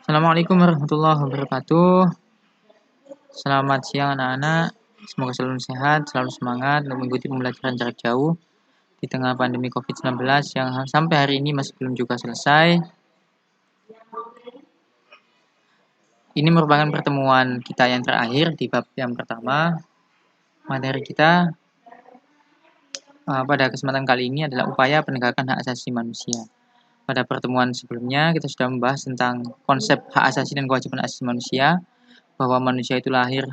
Assalamualaikum warahmatullahi wabarakatuh. Selamat siang anak-anak. Semoga selalu sehat, selalu semangat untuk mengikuti pembelajaran jarak jauh di tengah pandemi COVID-19 yang sampai hari ini masih belum juga selesai. Ini merupakan pertemuan kita yang terakhir di bab yang pertama. Materi kita pada kesempatan kali ini adalah upaya penegakan hak asasi manusia. Pada pertemuan sebelumnya kita sudah membahas tentang konsep hak asasi dan kewajiban asasi manusia, bahwa manusia itu lahir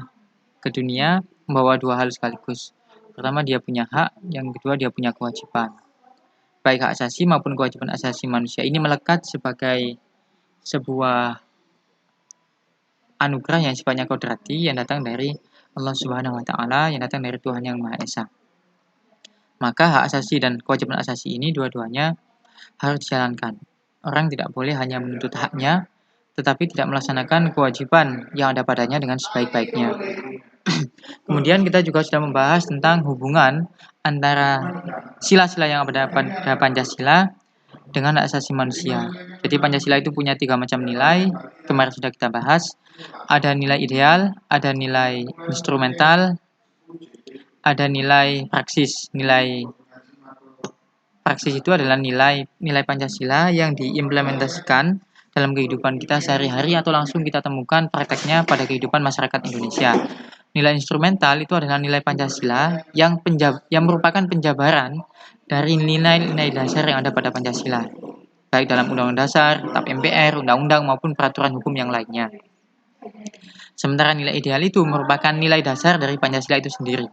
ke dunia membawa dua hal sekaligus. Pertama, dia punya hak, yang kedua dia punya kewajiban. Baik hak asasi maupun kewajiban asasi manusia ini melekat sebagai sebuah anugerah yang sifatnya kodrati yang datang dari Allah Subhanahu wa taala, yang datang dari Tuhan yang Maha Esa. Maka hak asasi dan kewajiban asasi ini dua-duanya harus dijalankan. Orang tidak boleh hanya menuntut haknya, tetapi tidak melaksanakan kewajiban yang ada padanya dengan sebaik-baiknya. Kemudian kita juga sudah membahas tentang hubungan antara sila-sila yang ada pada Pancasila dengan hak asasi manusia. Jadi Pancasila itu punya 3 macam nilai, kemarin sudah kita bahas. Ada nilai ideal, ada nilai instrumental, ada nilai praksis. Nilai praksis itu adalah nilai Pancasila yang diimplementasikan dalam kehidupan kita sehari-hari atau langsung kita temukan prakteknya pada kehidupan masyarakat Indonesia. Nilai instrumental itu adalah nilai Pancasila yang merupakan penjabaran dari nilai-nilai dasar yang ada pada Pancasila, baik dalam Undang-Undang Dasar, Tap MPR, Undang-Undang maupun peraturan hukum yang lainnya. Sementara nilai ideal itu merupakan nilai dasar dari Pancasila itu sendiri.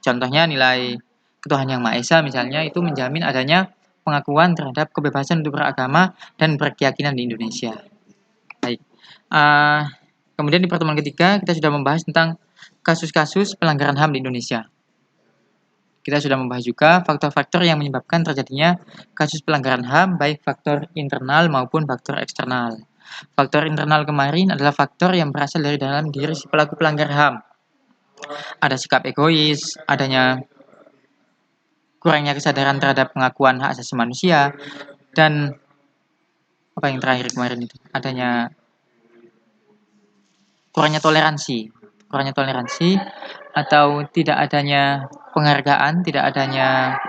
Contohnya nilai Tuhan yang Maha Esa misalnya itu menjamin adanya pengakuan terhadap kebebasan untuk beragama dan berkeyakinan di Indonesia. Baik. Kemudian di pertemuan ketiga kita sudah membahas tentang kasus-kasus pelanggaran HAM di Indonesia. Kita sudah membahas juga faktor-faktor yang menyebabkan terjadinya kasus pelanggaran HAM, baik faktor internal maupun faktor eksternal. Faktor internal kemarin adalah faktor yang berasal dari dalam diri si pelaku pelanggar HAM. Ada sikap egois, adanya kurangnya kesadaran terhadap pengakuan hak asasi manusia, dan apa yang terakhir kemarin itu, adanya kurangnya toleransi atau tidak adanya penghargaan, tidak adanya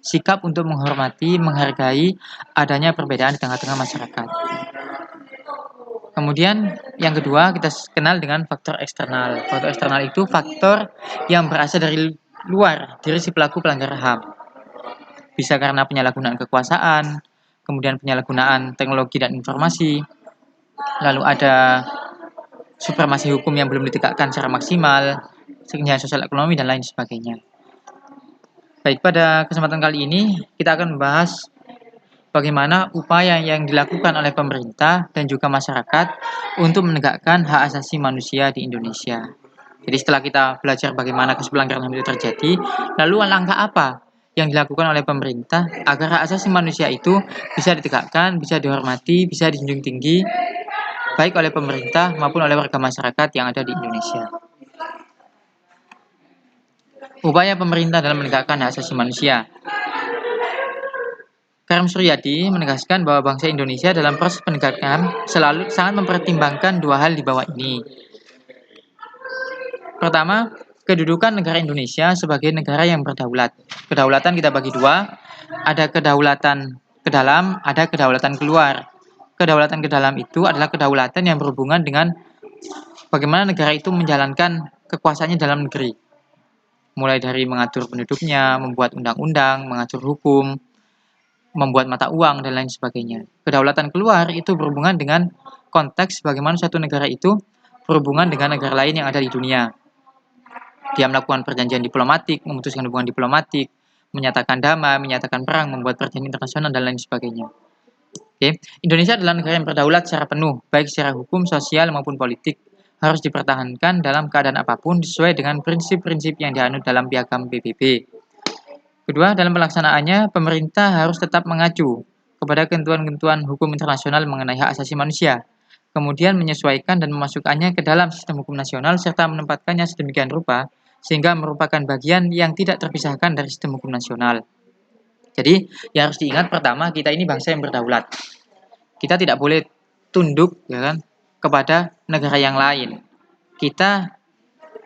sikap untuk menghormati, menghargai adanya perbedaan di tengah-tengah masyarakat. Kemudian yang kedua kita kenal dengan faktor eksternal. Faktor eksternal itu faktor yang berasal dari luar diri si pelaku pelanggar HAM. Bisa karena penyalahgunaan kekuasaan, kemudian penyalahgunaan teknologi dan informasi, lalu ada supremasi hukum yang belum ditegakkan secara maksimal, kesenjangan sosial ekonomi, dan lain sebagainya. Baik, pada kesempatan kali ini kita akan membahas bagaimana upaya yang dilakukan oleh pemerintah dan juga masyarakat untuk menegakkan hak asasi manusia di Indonesia. Jadi setelah kita belajar bagaimana kasus pelanggaran HAM itu terjadi, lalu langkah apa yang dilakukan oleh pemerintah agar hak asasi manusia itu bisa ditegakkan, bisa dihormati, bisa dijunjung tinggi, baik oleh pemerintah maupun oleh warga masyarakat yang ada di Indonesia. Upaya pemerintah dalam menegakkan hak asasi manusia. Karim Suryadi menegaskan bahwa bangsa Indonesia dalam proses penegakan selalu sangat mempertimbangkan dua hal di bawah ini. Pertama, kedudukan negara Indonesia sebagai negara yang berdaulat. Kedaulatan kita bagi dua, ada kedaulatan ke dalam, ada kedaulatan keluar. Kedaulatan ke dalam itu adalah kedaulatan yang berhubungan dengan bagaimana negara itu menjalankan kekuasaannya dalam negeri. Mulai dari mengatur penduduknya, membuat undang-undang, mengatur hukum, membuat mata uang, dan lain sebagainya. Kedaulatan keluar itu berhubungan dengan konteks bagaimana suatu negara itu berhubungan dengan negara lain yang ada di dunia. Dia melakukan perjanjian diplomatik, memutuskan hubungan diplomatik, menyatakan damai, menyatakan perang, membuat perjanjian internasional, dan lain sebagainya. Oke. Indonesia adalah negara yang berdaulat secara penuh, baik secara hukum, sosial, maupun politik. Harus dipertahankan dalam keadaan apapun sesuai dengan prinsip-prinsip yang dianut dalam Piagam PBB. Kedua, dalam pelaksanaannya, pemerintah harus tetap mengacu kepada ketentuan-ketentuan hukum internasional mengenai hak asasi manusia, kemudian menyesuaikan dan memasukkannya ke dalam sistem hukum nasional serta menempatkannya sedemikian rupa sehingga merupakan bagian yang tidak terpisahkan dari sistem hukum nasional. Jadi, yang harus diingat pertama, kita ini bangsa yang berdaulat. Kita tidak boleh tunduk, ya kan, kepada negara yang lain. Kita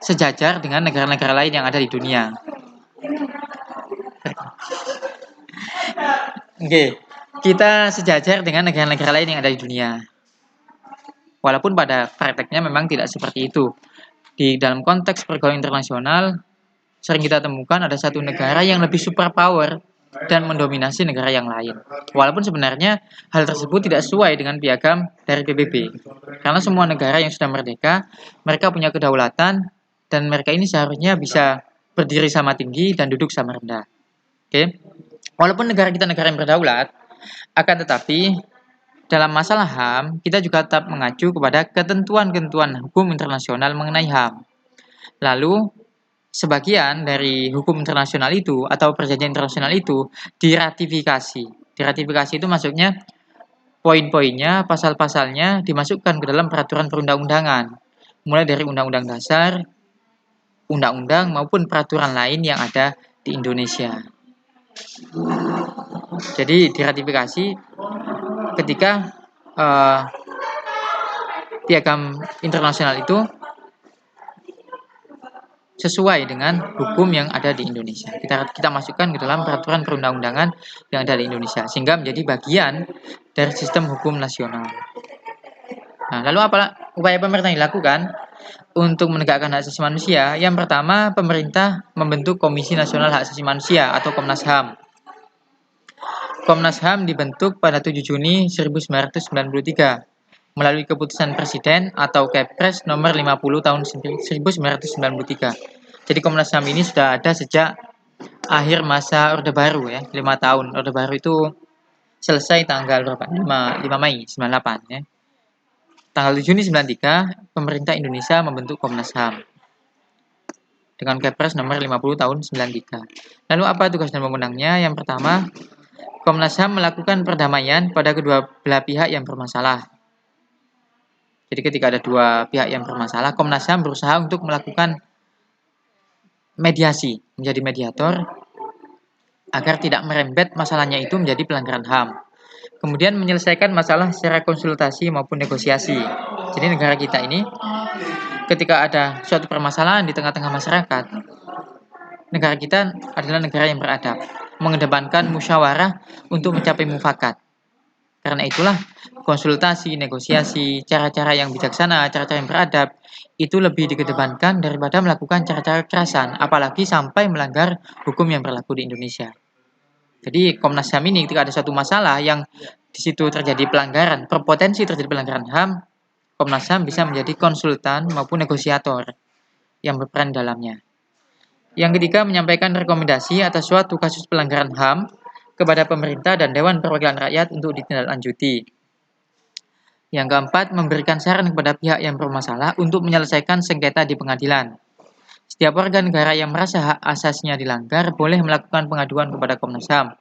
sejajar dengan negara-negara lain yang ada di dunia. Oke, kita sejajar dengan negara-negara lain yang ada di dunia. Walaupun pada prakteknya memang tidak seperti itu. Di dalam konteks pergaulan internasional, sering kita temukan ada satu negara yang lebih superpower dan mendominasi negara yang lain. Walaupun sebenarnya hal tersebut tidak sesuai dengan piagam dari PBB. Karena semua negara yang sudah merdeka, mereka punya kedaulatan dan mereka ini seharusnya bisa berdiri sama tinggi dan duduk sama rendah. Oke. Walaupun negara kita negara yang berdaulat, akan tetapi dalam masalah HAM, kita juga tetap mengacu kepada ketentuan-ketentuan hukum internasional mengenai HAM. Lalu, sebagian dari hukum internasional itu atau perjanjian internasional itu diratifikasi. Diratifikasi itu maksudnya poin-poinnya, pasal-pasalnya dimasukkan ke dalam peraturan perundang-undangan. Mulai dari undang-undang dasar, undang-undang maupun peraturan lain yang ada di Indonesia. Jadi diratifikasi ketika piagam internasional itu sesuai dengan hukum yang ada di Indonesia. Kita masukkan ke dalam peraturan perundang-undangan yang ada di Indonesia sehingga menjadi bagian dari sistem hukum nasional. Nah, lalu apa upaya pemerintah yang dilakukan untuk menegakkan hak asasi manusia? Yang pertama, pemerintah membentuk Komisi Nasional Hak Asasi Manusia atau Komnas HAM. Komnas HAM dibentuk pada 7 Juni 1993 melalui keputusan Presiden atau Kepres nomor 50 tahun 1993. Jadi Komnas HAM ini sudah ada sejak akhir masa Orde Baru ya, 5 tahun. Orde Baru itu selesai tanggal berapa? 5 Mei 98 ya. Tanggal 7 Juni 93 pemerintah Indonesia membentuk Komnas HAM dengan Kepres nomor 50 tahun 93. Lalu apa tugas dan wewenangnya? Yang pertama, Komnas HAM melakukan perdamaian pada kedua belah pihak yang bermasalah. Jadi ketika ada dua pihak yang bermasalah, Komnas HAM berusaha untuk melakukan mediasi, menjadi mediator agar tidak merembet masalahnya itu menjadi pelanggaran HAM. Kemudian menyelesaikan masalah secara konsultasi maupun negosiasi. Jadi negara kita ini ketika ada suatu permasalahan di tengah-tengah masyarakat, negara kita adalah negara yang beradab, mengedepankan musyawarah untuk mencapai mufakat. Karena itulah konsultasi, negosiasi, cara-cara yang bijaksana, cara-cara yang beradab itu lebih dikedepankan daripada melakukan cara-cara kekerasan, apalagi sampai melanggar hukum yang berlaku di Indonesia. Jadi Komnas HAM ini ketika ada suatu masalah yang di situ terjadi pelanggaran, berpotensi terjadi pelanggaran HAM, Komnas HAM bisa menjadi konsultan maupun negosiator yang berperan dalamnya. Yang ketiga, menyampaikan rekomendasi atas suatu kasus pelanggaran HAM kepada pemerintah dan Dewan Perwakilan Rakyat untuk ditindaklanjuti. Yang keempat, memberikan saran kepada pihak yang bermasalah untuk menyelesaikan sengketa di pengadilan. Setiap warga negara yang merasa hak asasinya dilanggar boleh melakukan pengaduan kepada Komnas HAM.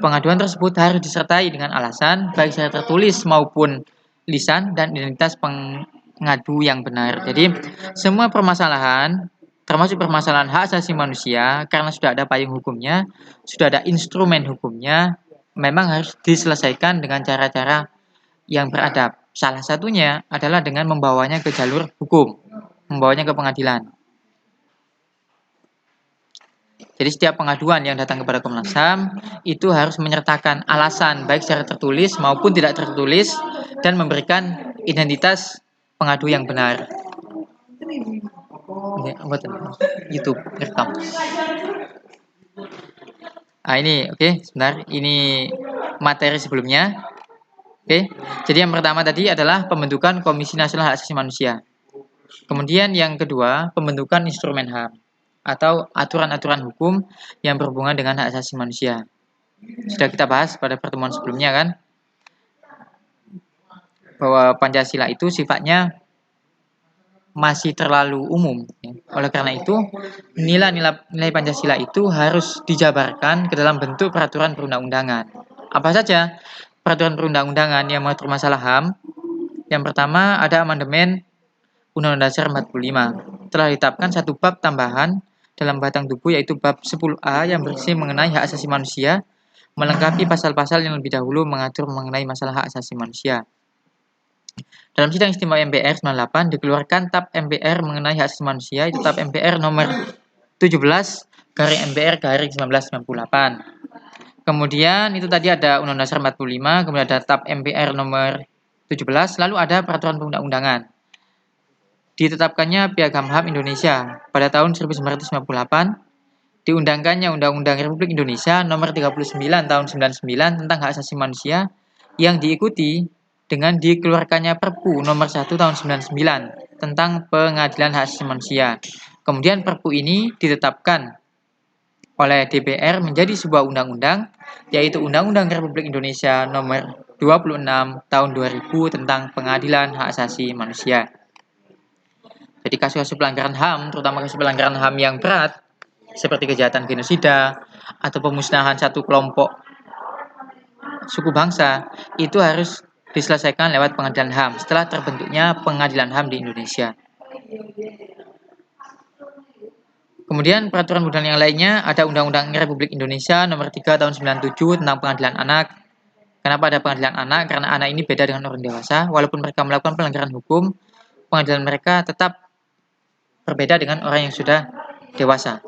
Pengaduan tersebut harus disertai dengan alasan, baik secara tertulis maupun lisan dan identitas pengadu yang benar. Jadi, semua permasalahan termasuk permasalahan hak asasi manusia, karena sudah ada payung hukumnya, sudah ada instrumen hukumnya, memang harus diselesaikan dengan cara-cara yang beradab. Salah satunya adalah dengan membawanya ke jalur hukum, membawanya ke pengadilan. Jadi setiap pengaduan yang datang kepada Komnas HAM itu harus menyertakan alasan baik secara tertulis maupun tidak tertulis dan memberikan identitas pengadu yang benar. Ini buat YouTube rekam. Ini oke, sebentar. Ini materi sebelumnya. Oke. Jadi yang pertama tadi adalah pembentukan Komisi Nasional Hak Asasi Manusia. Kemudian yang kedua, pembentukan instrumen HAM atau aturan-aturan hukum yang berhubungan dengan hak asasi manusia. Sudah kita bahas pada pertemuan sebelumnya kan, bahwa Pancasila itu sifatnya masih terlalu umum. Oleh karena itu, nilai-nilai Pancasila itu harus dijabarkan ke dalam bentuk peraturan perundang-undangan. Apa saja peraturan perundang-undangan yang mengatur masalah HAM? Yang pertama ada amandemen Undang-Undang Dasar 45. Telah ditetapkan satu bab tambahan dalam batang tubuh yaitu bab 10A yang berisi mengenai hak asasi manusia melengkapi pasal-pasal yang lebih dahulu mengatur mengenai masalah hak asasi manusia. Dalam sidang istimewa MPR 98 dikeluarkan TAP MPR mengenai hak asasi manusia, itu TAP MPR nomor 17/MPR/1998. Kemudian itu tadi ada Undang-Undang Dasar 45, kemudian ada TAP MPR nomor 17, lalu ada peraturan perundang-undangan. Ditetapkannya Piagam HAM Indonesia pada tahun 1998, diundangkannya Undang-Undang Republik Indonesia nomor 39 tahun 99 tentang hak asasi manusia yang diikuti dengan dikeluarkannya Perpu nomor 1 tahun 99 tentang pengadilan hak asasi manusia. Kemudian Perpu ini ditetapkan oleh DPR menjadi sebuah undang-undang, yaitu Undang-Undang Republik Indonesia nomor 26 tahun 2000 tentang pengadilan hak asasi manusia. Jadi kasus-kasus pelanggaran HAM, terutama kasus pelanggaran HAM yang berat, seperti kejahatan genosida atau pemusnahan satu kelompok suku bangsa, itu harus diselesaikan lewat pengadilan HAM setelah terbentuknya pengadilan HAM di Indonesia. Kemudian peraturan perundang yang lainnya ada Undang-Undang Republik Indonesia nomor 3 tahun 97 tentang pengadilan anak. Kenapa ada pengadilan anak? Karena anak ini beda dengan orang dewasa. Walaupun mereka melakukan pelanggaran hukum, pengadilan mereka tetap berbeda dengan orang yang sudah dewasa.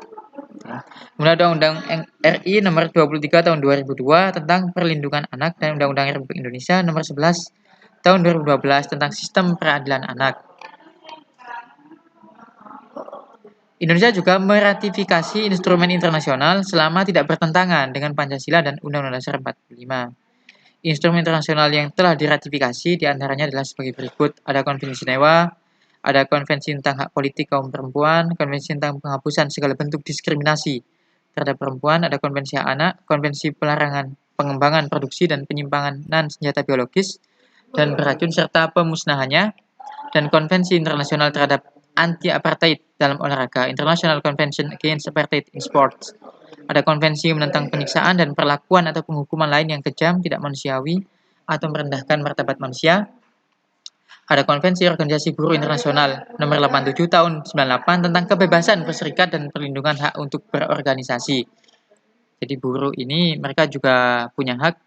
Kemudian ada Undang-Undang RI nomor 23 tahun 2002 tentang perlindungan anak dan Undang-Undang Republik Indonesia nomor 11 tahun 2012 tentang sistem peradilan anak. Indonesia juga meratifikasi instrumen internasional selama tidak bertentangan dengan Pancasila dan Undang-Undang Dasar 45. Instrumen internasional yang telah diratifikasi diantaranya adalah sebagai berikut. Ada Konvensi Jenewa, ada Konvensi tentang Hak Politik Kaum Perempuan, Konvensi tentang penghapusan segala bentuk diskriminasi terhadap perempuan, ada Konvensi Hak Anak, Konvensi pelarangan pengembangan, produksi, dan penyimpangan senjata biologis dan beracun serta pemusnahannya, dan Konvensi Internasional terhadap Anti-Apartheid dalam olahraga, International Convention Against Apartheid in Sports. Ada konvensi menentang penyiksaan dan perlakuan atau penghukuman lain yang kejam, tidak manusiawi, atau merendahkan martabat manusia. Ada konvensi Organisasi Buruh Internasional nomor 87 tahun 98 tentang kebebasan berserikat dan perlindungan hak untuk berorganisasi. Jadi buruh ini mereka juga punya hak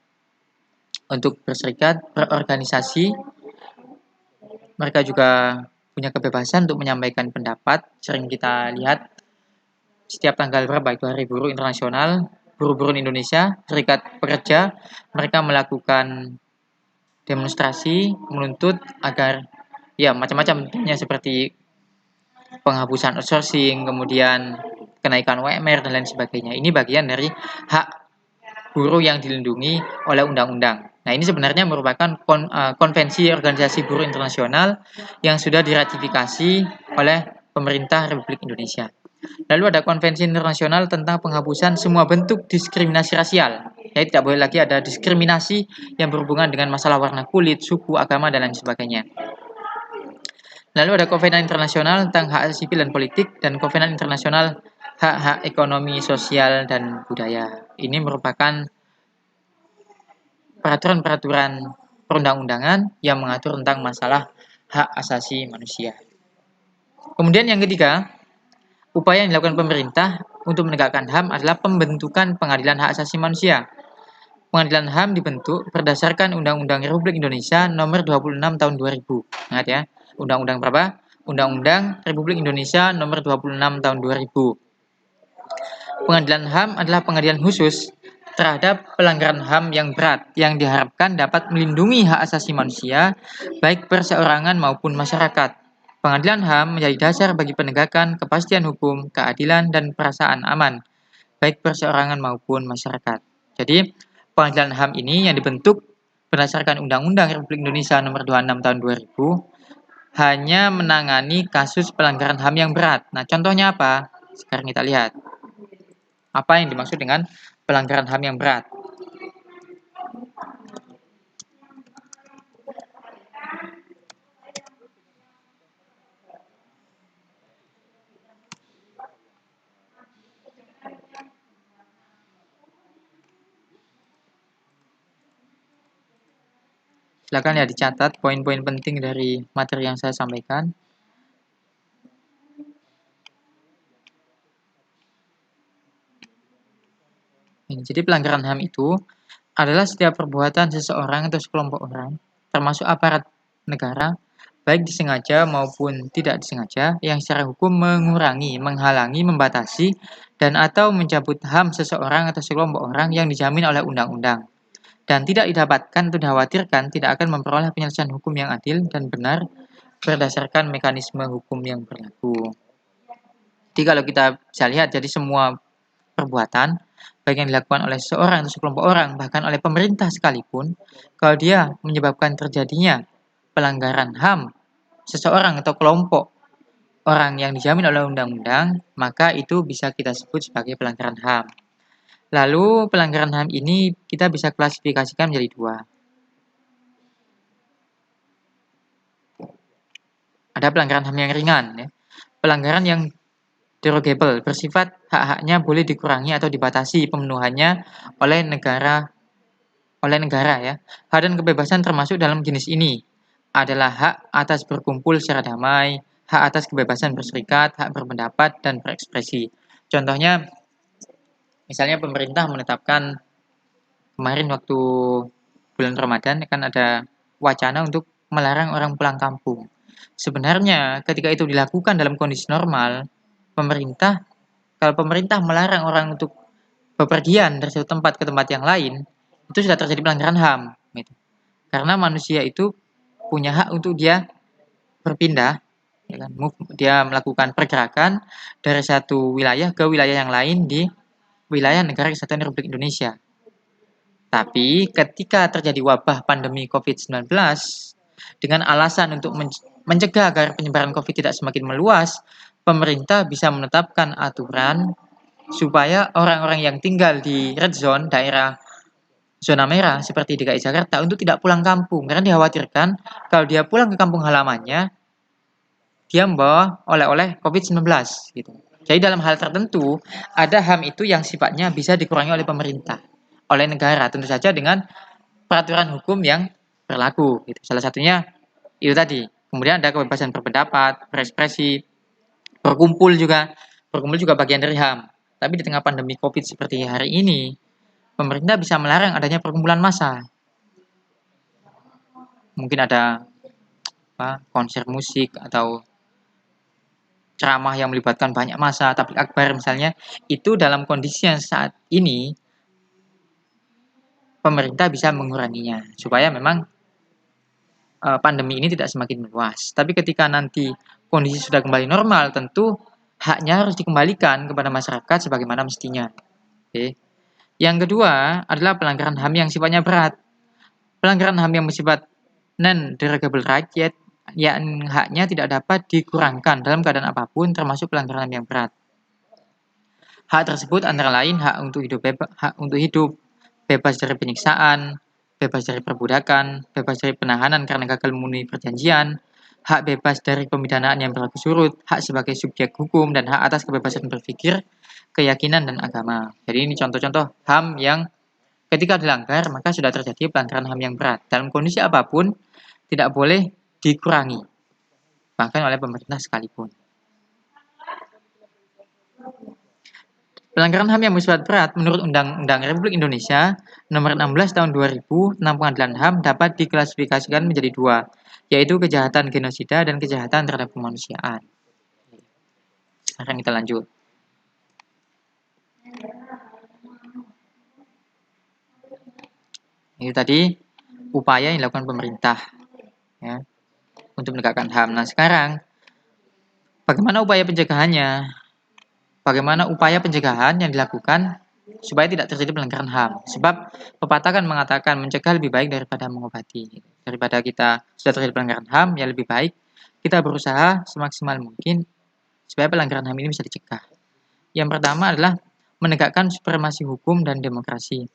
untuk berserikat, berorganisasi. Mereka juga punya kebebasan untuk menyampaikan pendapat. Sering kita lihat setiap tanggal berapa itu Hari Buruh Internasional, buruh-buruh Indonesia, serikat pekerja, mereka melakukan demonstrasi menuntut agar ya macam-macam bentuknya seperti penghapusan outsourcing, kemudian kenaikan UMR dan lain sebagainya. Ini bagian dari hak buruh yang dilindungi oleh undang-undang. Nah, ini sebenarnya merupakan konvensi organisasi buruh internasional yang sudah diratifikasi oleh pemerintah Republik Indonesia. Lalu ada konvensi internasional tentang penghapusan semua bentuk diskriminasi rasial. Ya, tidak boleh lagi ada diskriminasi yang berhubungan dengan masalah warna kulit, suku, agama, dan lain sebagainya. Lalu ada Kovenan Internasional tentang hak sipil dan politik dan Kovenan Internasional hak-hak ekonomi, sosial, dan budaya. Ini merupakan peraturan-peraturan perundang-undangan yang mengatur tentang masalah hak asasi manusia. Kemudian yang ketiga, upaya yang dilakukan pemerintah untuk menegakkan HAM adalah pembentukan pengadilan hak asasi manusia. Pengadilan HAM dibentuk berdasarkan Undang-Undang Republik Indonesia nomor 26 tahun 2000. Ingat ya, Undang-Undang berapa? Undang-Undang Republik Indonesia nomor 26 tahun 2000. Pengadilan HAM adalah pengadilan khusus terhadap pelanggaran HAM yang berat yang diharapkan dapat melindungi hak asasi manusia baik perseorangan maupun masyarakat. Pengadilan HAM menjadi dasar bagi penegakan kepastian hukum, keadilan, dan perasaan aman baik perseorangan maupun masyarakat. Jadi, pengadilan HAM ini yang dibentuk berdasarkan Undang-Undang Republik Indonesia nomor 26 tahun 2000 hanya menangani kasus pelanggaran HAM yang berat. Nah, contohnya apa? Sekarang kita lihat. Apa yang dimaksud dengan pelanggaran HAM yang berat? Silakan ya dicatat poin-poin penting dari materi yang saya sampaikan. Jadi pelanggaran HAM itu adalah setiap perbuatan seseorang atau sekelompok orang, termasuk aparat negara, baik disengaja maupun tidak disengaja, yang secara hukum mengurangi, menghalangi, membatasi, dan atau mencabut HAM seseorang atau sekelompok orang yang dijamin oleh undang-undang, dan tidak didapatkan atau dikhawatirkan tidak akan memperoleh penyelesaian hukum yang adil dan benar berdasarkan mekanisme hukum yang berlaku. Jadi kalau kita bisa lihat, jadi semua perbuatan, baik yang dilakukan oleh seseorang atau sekelompok orang, bahkan oleh pemerintah sekalipun, kalau dia menyebabkan terjadinya pelanggaran HAM seseorang atau kelompok orang yang dijamin oleh undang-undang, maka itu bisa kita sebut sebagai pelanggaran HAM. Lalu pelanggaran HAM ini kita bisa klasifikasikan menjadi dua. Ada pelanggaran HAM yang ringan, ya. Pelanggaran yang derogable, bersifat hak-haknya boleh dikurangi atau dibatasi pemenuhannya oleh negara ya. Hak dan kebebasan termasuk dalam jenis ini adalah hak atas berkumpul secara damai, hak atas kebebasan berserikat, hak berpendapat dan berekspresi. Contohnya, misalnya pemerintah menetapkan kemarin waktu bulan Ramadan kan ada wacana untuk melarang orang pulang kampung. Sebenarnya ketika itu dilakukan dalam kondisi normal, kalau pemerintah melarang orang untuk bepergian dari satu tempat ke tempat yang lain, itu sudah terjadi pelanggaran HAM. Gitu. Karena manusia itu punya hak untuk dia berpindah, ya kan? Dia melakukan pergerakan dari satu wilayah ke wilayah yang lain di wilayah negara kesatuan Republik Indonesia. Tapi ketika terjadi wabah pandemi COVID-19, dengan alasan untuk mencegah agar penyebaran COVID tidak semakin meluas, pemerintah bisa menetapkan aturan supaya orang-orang yang tinggal di red zone, daerah zona merah seperti DKI Jakarta, untuk tidak pulang kampung. Karena dikhawatirkan kalau dia pulang ke kampung halamannya, dia membawa oleh-oleh COVID-19. Gitu. Jadi dalam hal tertentu, ada HAM itu yang sifatnya bisa dikurangi oleh pemerintah, oleh negara, tentu saja dengan peraturan hukum yang berlaku. Gitu. Salah satunya itu tadi. Kemudian ada kebebasan berpendapat, berekspresi, berkumpul juga. Berkumpul juga bagian dari HAM. Tapi di tengah pandemi COVID seperti hari ini, pemerintah bisa melarang adanya perkumpulan massa. Mungkin ada konser musik atau ceramah yang melibatkan banyak massa, tabligh akbar misalnya, itu dalam kondisi yang saat ini pemerintah bisa menguranginya supaya memang pandemi ini tidak semakin meluas. Tapi ketika nanti kondisi sudah kembali normal, tentu haknya harus dikembalikan kepada masyarakat sebagaimana mestinya. Oke. Yang kedua adalah pelanggaran HAM yang sifatnya berat. Pelanggaran HAM yang bersifat non-derogable right, yang haknya tidak dapat dikurangkan dalam keadaan apapun, termasuk pelanggaran HAM yang berat. Hak tersebut antara lain hak untuk hidup, bebas dari penyiksaan, bebas dari perbudakan, bebas dari penahanan karena gagal memenuhi perjanjian, hak bebas dari pemidanaan yang berlaku surut, hak sebagai subjek hukum, dan hak atas kebebasan berpikir, keyakinan, dan agama. Jadi ini contoh-contoh HAM yang ketika dilanggar maka sudah terjadi pelanggaran HAM yang berat. Dalam kondisi apapun tidak boleh dikurangi, bahkan oleh pemerintah sekalipun. Pelanggaran HAM yang bersifat berat menurut Undang-Undang Republik Indonesia Nomor 16 Tahun 2000 tentang Pengadilan HAM dapat diklasifikasikan menjadi dua, yaitu kejahatan genosida dan kejahatan terhadap kemanusiaan. Sekarang kita lanjut. Ini tadi upaya yang dilakukan pemerintah, ya, untuk menegakkan HAM. Nah sekarang bagaimana upaya pencegahannya? Bagaimana upaya pencegahan yang dilakukan supaya tidak terjadi pelanggaran HAM? Sebab pepatah kan mengatakan mencegah lebih baik daripada mengobati. Daripada kita sudah terjadi pelanggaran HAM, ya lebih baik kita berusaha semaksimal mungkin supaya pelanggaran HAM ini bisa dicegah. Yang pertama adalah menegakkan supremasi hukum dan demokrasi.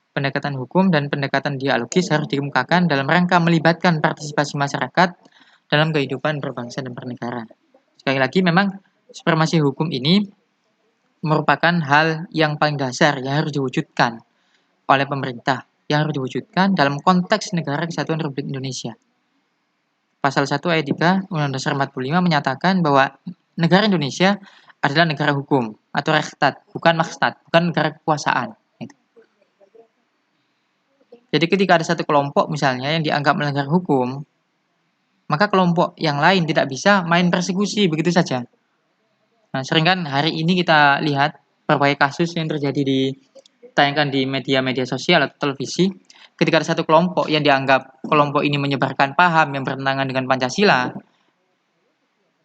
Pendekatan hukum dan pendekatan dialogis harus dikemukakan dalam rangka melibatkan partisipasi masyarakat dalam kehidupan berbangsa dan bernegara. Sekali lagi, memang supremasi hukum ini merupakan hal yang paling dasar yang harus diwujudkan oleh pemerintah, yang harus diwujudkan dalam konteks negara kesatuan Republik Indonesia. Pasal 1 ayat 3 Undang-Undang Dasar 45 menyatakan bahwa negara Indonesia adalah negara hukum atau rektat, bukan makstat, bukan negara kekuasaan. Jadi ketika ada satu kelompok misalnya yang dianggap melanggar hukum, maka kelompok yang lain tidak bisa main persekusi begitu saja. Nah, sering kan hari ini kita lihat berbagai kasus yang terjadi ditayangkan di media-media sosial atau televisi, ketika ada satu kelompok yang dianggap kelompok ini menyebarkan paham yang bertentangan dengan Pancasila,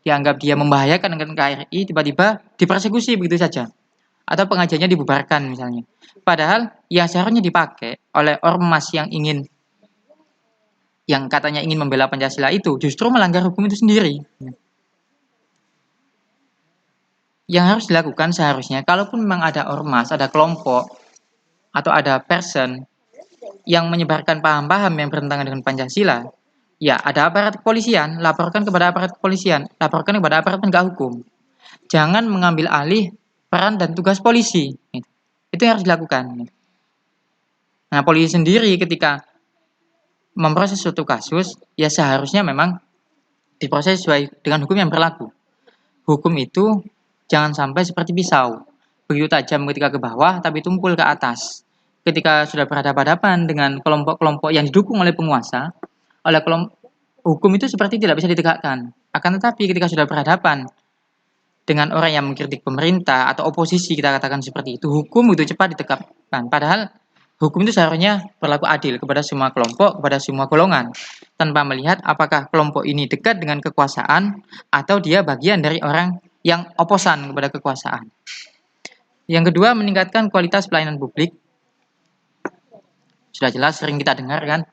dianggap dia membahayakan dengan NKRI, tiba-tiba dipersekusi begitu saja. Atau pengajiannya dibubarkan misalnya. Padahal yang seharusnya dipakai oleh ormas yang katanya ingin membela Pancasila itu justru melanggar hukum itu sendiri. Yang harus dilakukan seharusnya, kalaupun memang ada ormas, ada kelompok, atau ada person yang menyebarkan paham-paham yang bertentangan dengan Pancasila, ya ada aparat kepolisian, laporkan kepada aparat kepolisian, laporkan kepada aparat penegak hukum. Jangan mengambil alih peran dan tugas polisi. Itu yang harus dilakukan. Nah, polisi sendiri ketika memproses suatu kasus, ya seharusnya memang diproses sesuai dengan hukum yang berlaku. Hukum itu jangan sampai seperti pisau, begitu tajam ketika ke bawah, tapi tumpul ke atas. Ketika sudah berhadapan-hadapan dengan kelompok-kelompok yang didukung oleh penguasa, oleh kelompok hukum itu seperti tidak bisa ditegakkan. Akan tetapi ketika sudah berhadapan dengan orang yang mengkritik pemerintah atau oposisi, kita katakan seperti itu, hukum itu cepat ditegakkan. Padahal hukum itu seharusnya berlaku adil kepada semua kelompok, kepada semua golongan, tanpa melihat apakah kelompok ini dekat dengan kekuasaan atau dia bagian dari orang yang oposan kepada kekuasaan. Yang kedua, meningkatkan kualitas pelayanan publik. Sudah jelas sering kita dengar kan,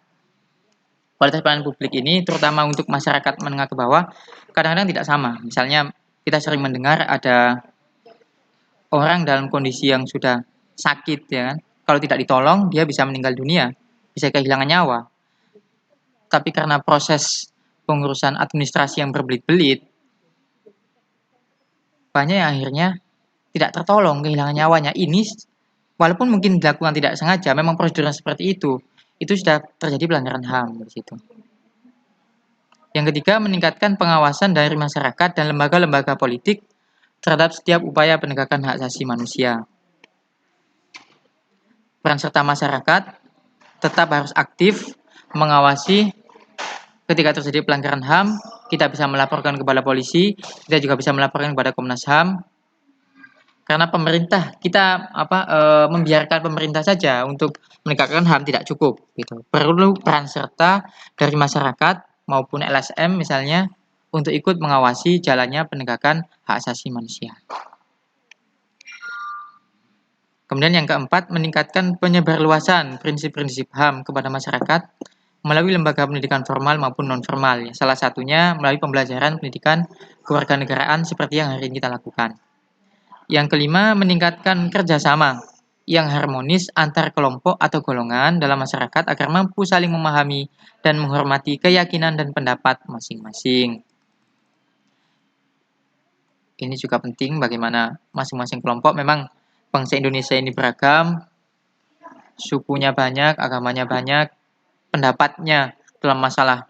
kualitas pelayanan publik ini terutama untuk masyarakat menengah ke bawah kadang-kadang tidak sama. Misalnya kita sering mendengar ada orang dalam kondisi yang sudah sakit, ya kan, kalau tidak ditolong dia bisa meninggal dunia, bisa kehilangan nyawa. Tapi karena proses pengurusan administrasi yang berbelit-belit, banyak yang akhirnya tidak tertolong, kehilangan nyawanya. Ini walaupun mungkin dilakukan tidak sengaja, memang prosedurnya seperti itu sudah terjadi pelanggaran HAM di situ. Yang ketiga, meningkatkan pengawasan dari masyarakat dan lembaga-lembaga politik terhadap setiap upaya penegakan hak asasi manusia. Peran serta masyarakat tetap harus aktif mengawasi ketika terjadi pelanggaran HAM. Kita bisa melaporkan kepada polisi, kita juga bisa melaporkan kepada Komnas HAM. Karena pemerintah kita membiarkan pemerintah saja untuk menegakkan HAM tidak cukup, gitu. Perlu peran serta dari masyarakat maupun LSM misalnya untuk ikut mengawasi jalannya penegakan hak asasi manusia. Kemudian yang keempat, meningkatkan penyebarluasan prinsip-prinsip HAM kepada masyarakat melalui lembaga pendidikan formal maupun non-formal. Salah satunya melalui pembelajaran pendidikan kewarganegaraan seperti yang hari ini kita lakukan. Yang kelima, meningkatkan kerjasama yang harmonis antar kelompok atau golongan dalam masyarakat agar mampu saling memahami dan menghormati keyakinan dan pendapat masing-masing. Ini juga penting bagaimana masing-masing kelompok, memang bangsa Indonesia ini beragam, sukunya banyak, agamanya banyak, pendapatnya dalam masalah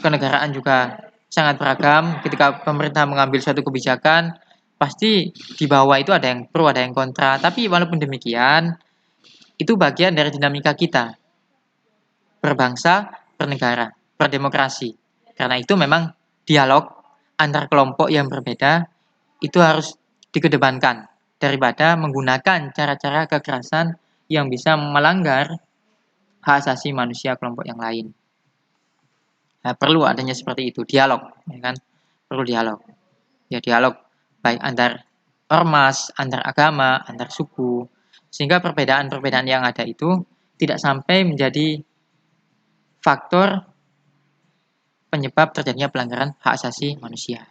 kenegaraan juga sangat beragam. Ketika pemerintah mengambil suatu kebijakan, pasti di bawah itu ada yang pro, ada yang kontra. Tapi walaupun demikian, itu bagian dari dinamika kita berbangsa, bernegara, berdemokrasi. Karena itu memang dialog antar kelompok yang berbeda itu harus dikedepankan daripada menggunakan cara-cara kekerasan yang bisa melanggar hak asasi manusia kelompok yang lain. Nah, perlu adanya seperti itu, dialog, ya kan? Perlu dialog. Ya, dialog baik antar ormas, antar agama, antar suku, sehingga perbedaan-perbedaan yang ada itu tidak sampai menjadi faktor penyebab terjadinya pelanggaran hak asasi manusia.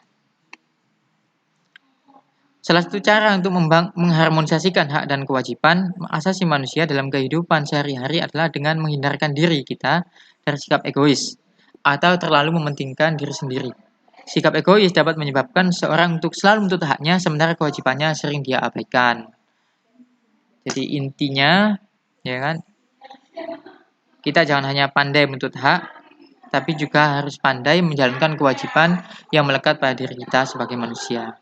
Salah satu cara untuk mengharmonisasikan hak dan kewajiban asasi manusia dalam kehidupan sehari-hari adalah dengan menghindarkan diri kita dari sikap egois atau terlalu mementingkan diri sendiri. Sikap egois dapat menyebabkan seorang untuk selalu menuntut haknya sementara kewajibannya sering dia abaikan. Jadi intinya, ya kan, kita jangan hanya pandai menuntut hak, tapi juga harus pandai menjalankan kewajiban yang melekat pada diri kita sebagai manusia.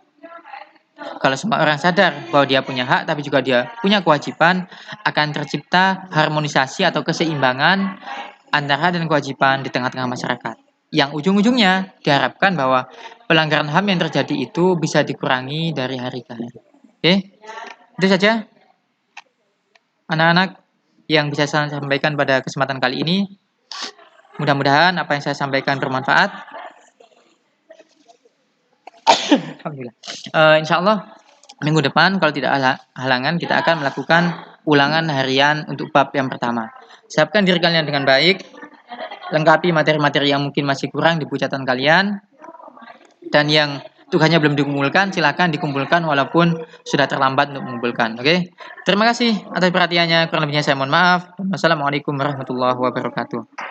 Kalau semua orang sadar bahwa dia punya hak tapi juga dia punya kewajiban, akan tercipta harmonisasi atau keseimbangan antara hak dan kewajiban di tengah-tengah masyarakat. Yang ujung-ujungnya diharapkan bahwa pelanggaran HAM yang terjadi itu bisa dikurangi dari hari ke hari. Oke, itu saja anak-anak yang bisa saya sampaikan pada kesempatan kali ini. Mudah-mudahan apa yang saya sampaikan bermanfaat. Alhamdulillah. Insya Allah minggu depan kalau tidak ada halangan kita akan melakukan ulangan harian untuk bab yang pertama. Siapkan diri kalian dengan baik, lengkapi materi-materi yang mungkin masih kurang di catatan kalian, dan yang tugasnya belum dikumpulkan silakan dikumpulkan walaupun sudah terlambat untuk mengumpulkan. Oke. Terima kasih atas perhatiannya. Kurang lebihnya saya mohon maaf. Wassalamualaikum warahmatullahi wabarakatuh.